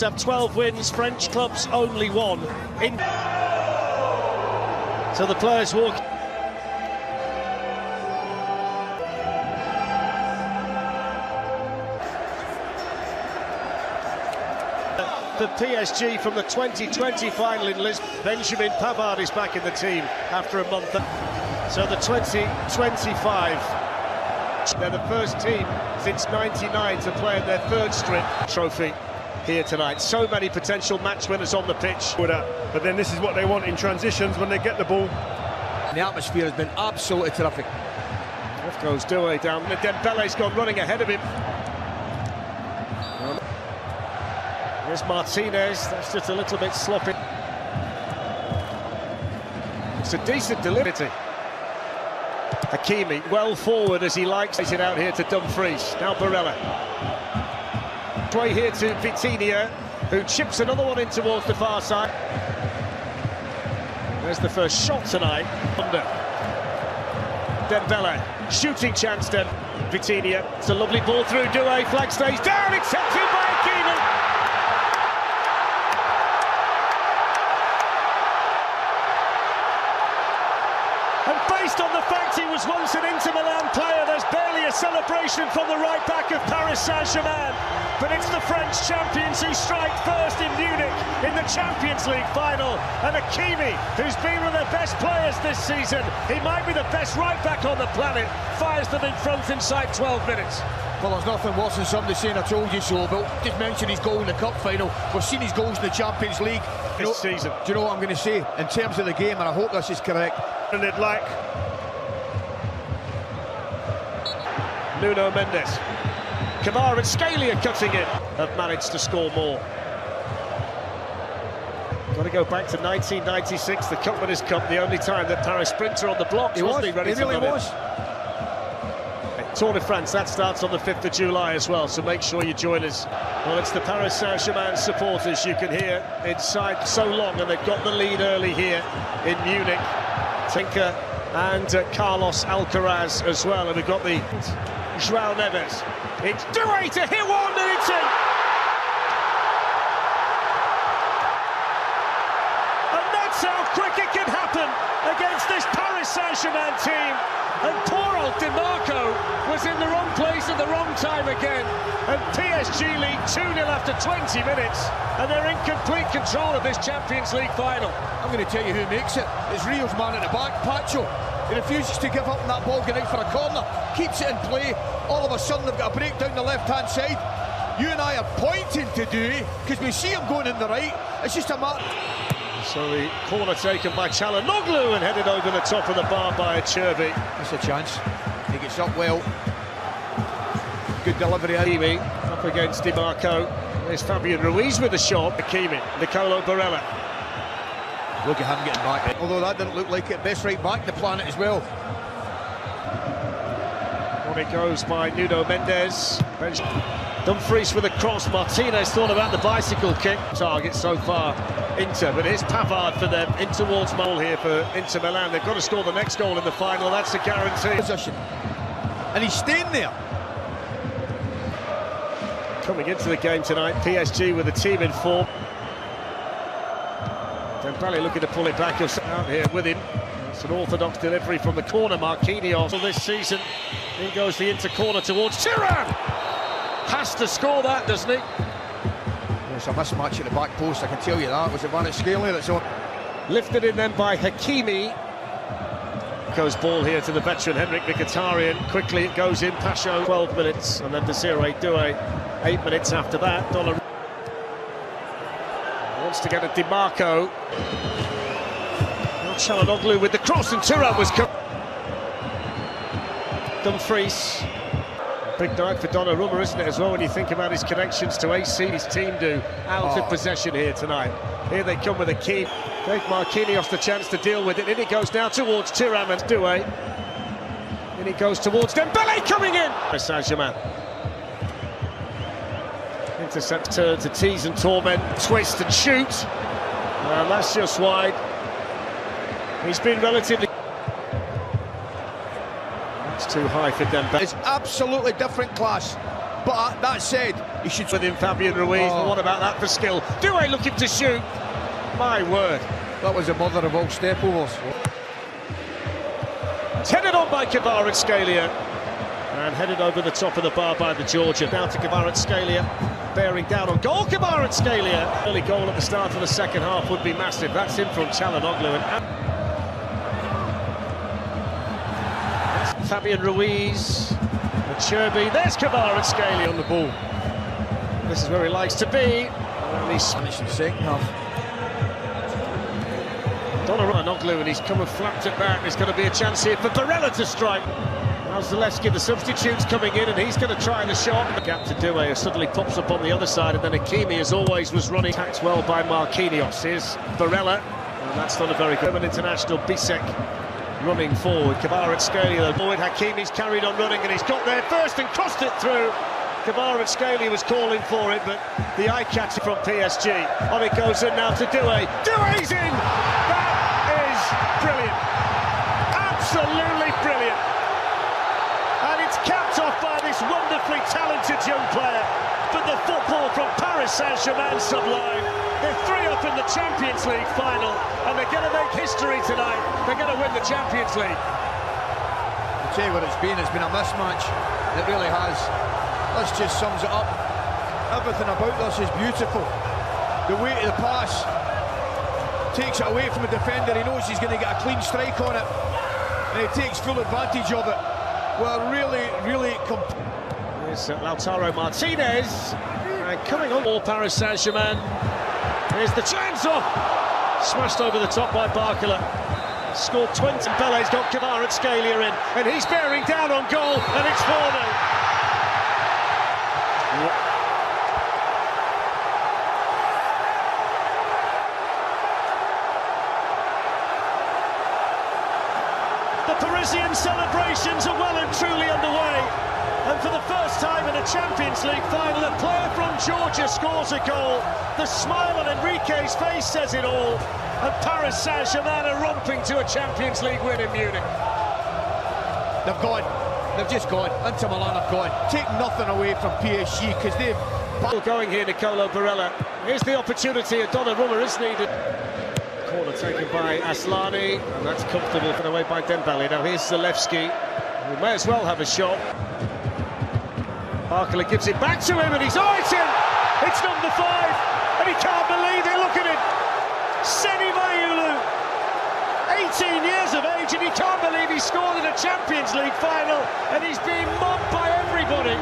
Have 12 wins, French clubs only one. So the players walk. The PSG from the 2020 final in Lisbon. Benjamin Pavard is back in the team after a month. So the 2025. They're the first team since '99 to play in their third strip trophy here tonight. So many potential match winners on the pitch. But then this is what they want in transitions when they get the ball. The atmosphere has been absolutely terrific. Off goes Doué down. Dembélé's gone running ahead of him. Here's Martínez. That's just a little bit sloppy. It's a decent delivery. Hakimi, well forward as he likes. It out here to Dumfries. Now Barella. Way here to Vitinha, who chips another one in towards the far side. There's the first shot tonight. Under Dembélé, shooting chance then. Vitinha, it's a lovely ball through. Doué, flag stays down. It's set to by Hakimi. And based on the fact he was once an Inter Milan player, there's barely a celebration from the right back of Paris Saint-Germain. But it's the French champions who strike first in Munich in the Champions League final. And Hakimi, who's been one of their best players this season, he might be the best right back on the planet, fires them in front inside 12 minutes. Well, there's nothing worse than somebody saying I told you so, but just mention his goal in the cup final. We've seen his goals in the Champions League This season. Do you know what I'm going to say? In terms of the game, and I hope this is correct. And they'd like Nuno Mendes. Kvaratskhelia cutting in. Have managed to score more. Got to go back to 1996, the Cup Winners' Cup, the only time that Paris Sprinter on the blocks wasn't he ready to really was. Tour de France, that starts on the 5th of July as well, so make sure you join us. Well, it's the Paris Saint-Germain supporters, you can hear inside so long, and they've got the lead early here in Munich. Tinker and Carlos Alcaraz as well, and we've got the João Neves. It's Doué to hit one, and it's in! And that's how quick it can happen against this Paris Saint-Germain team. And poor old DiMarco was in the wrong place at the wrong time again. And PSG lead 2-0 after 20 minutes. And they're in complete control of this Champions League final. I'm going to tell you who makes it. It's Rio's man at the back, Pacho. He refuses to give up on that ball, going out for a corner. Keeps it in play. All of a sudden they've got a break down the left-hand side. You and I are pointing to Doué, because we see him going in the right. It's just a matter... So the corner taken by Çalhanoğlu and headed over the top of the bar by Cherby. That's a chance. He gets up well. Good delivery. Hakimi up against DiMarco. There's Fabian Ruiz with a shot. Hakimi, Nicolo Barella. Look at him getting back. Although that didn't look like it. Best right back in the planet as well. On it goes by Nuno Mendes. Dumfries with a cross. Martínez thought about the bicycle kick. Target so far, Inter, but here's Pavard for them in towards Mole here for Inter Milan. They've got to score the next goal in the final. That's a guarantee. Position. And he's staying there. Coming into the game tonight, PSG with a team in form. Dembélé looking to pull it back out here with him. It's an orthodox delivery from the corner. Marquinhos this season. In goes the Inter corner towards Thuram. Has to score that, doesn't he? There's a mismatch at the back post, I can tell you that. It was a Kvaratskhelia that's on. Lifted in then by Hakimi. Goes ball here to the veteran Henrik Mkhitaryan. Quickly it goes in. Pacho 12 minutes, and then Désiré Doué 8 minutes after that. Dollar wants to get a DiMarco. Çalhanoğlu with the cross, and Thuram was Dumfries. Big night for Donnarumma, isn't it, as well, when you think about his connections to AC, his team do. Out of possession here tonight. Here they come with a key. Gave Marquinhos the chance to deal with it. In it goes now towards Thuram and Doué. In it goes towards Dembélé coming in. Saint-Germain. Intercept turn to tease and torment, twist and shoot. And that's just wide. He's been relatively... It's too high for Dembélé. It's absolutely different class. But that said, he should... Within Fabian Ruiz, but what about that for skill? Doué looking to shoot. My word. That was the mother of all step-overs. It's headed on by Kvaratskhelia. And headed over the top of the bar by the Georgian. Down to Kvaratskhelia, bearing down on goal. Kvaratskhelia. Early goal at the start of the second half would be massive. That's in from Çalhanoğlu. And Fabian Ruiz. Cherby, there's Kvaratskhelia on the ball. This is where he likes to be. And he's finished in the second half. Çalhanoğlu, and he's come and flapped it back. There's going to be a chance here for Barella to strike. Now Zalewski, the substitute's coming in, and he's going to try the shot. The gap to Doué, who suddenly pops up on the other side, and then Hakimi, as always, was running. Tacked well by Marquinhos. Here's Barella, and that's not a very good international. Bisek running forward. Kvaratskhelia, avoid Hakimi's carried on running, and he's got there first and crossed it through. Kvaratskhelia was calling for it, but the eye-catcher from PSG. On it goes in now to Doué. Doué's in! That is brilliant. Absolutely brilliant. And it's capped off by this wonderfully talented young player. But the football from Paris Saint-Germain sublime. They're 3 up in the Champions League final, and they're going to make history tonight. They're going to win the Champions League. I'll tell you what it's been a mismatch. It really has. This just sums it up. Everything about this is beautiful. The weight of the pass takes it away from the defender. He knows he's going to get a clean strike on it, and he takes full advantage of it. Well, really... Here's Lautaro Martínez, and coming on more Paris Saint-Germain. Here's the chance off. Smashed over the top by Barcola. Scored 20. Dembélé's got Kvaratskhelia in, and he's bearing down on goal, and it's 4-0. The Parisian celebrations are well and truly underway. And for the first time in a Champions League final, a player from Georgia scores a goal. The smile on Enrique's face says it all. And Paris Saint-Germain are romping to a Champions League win in Munich. They've gone. They've just gone. Inter Milan have gone. Take nothing away from PSG, because they've... Going here, Nicolo Barella. Here's the opportunity. A Donnarumma is needed. Corner taken by Aslani, and that's comfortable put away by Dembélé. Now here's Zalewski, who may as well have a shot. Barcola gives it back to him, and it's in! It's number 5, and he can't believe it. Look at him, Seni Mayulu, 18 years of age, and he can't believe he scored in a Champions League final, and he's being mobbed by everybody.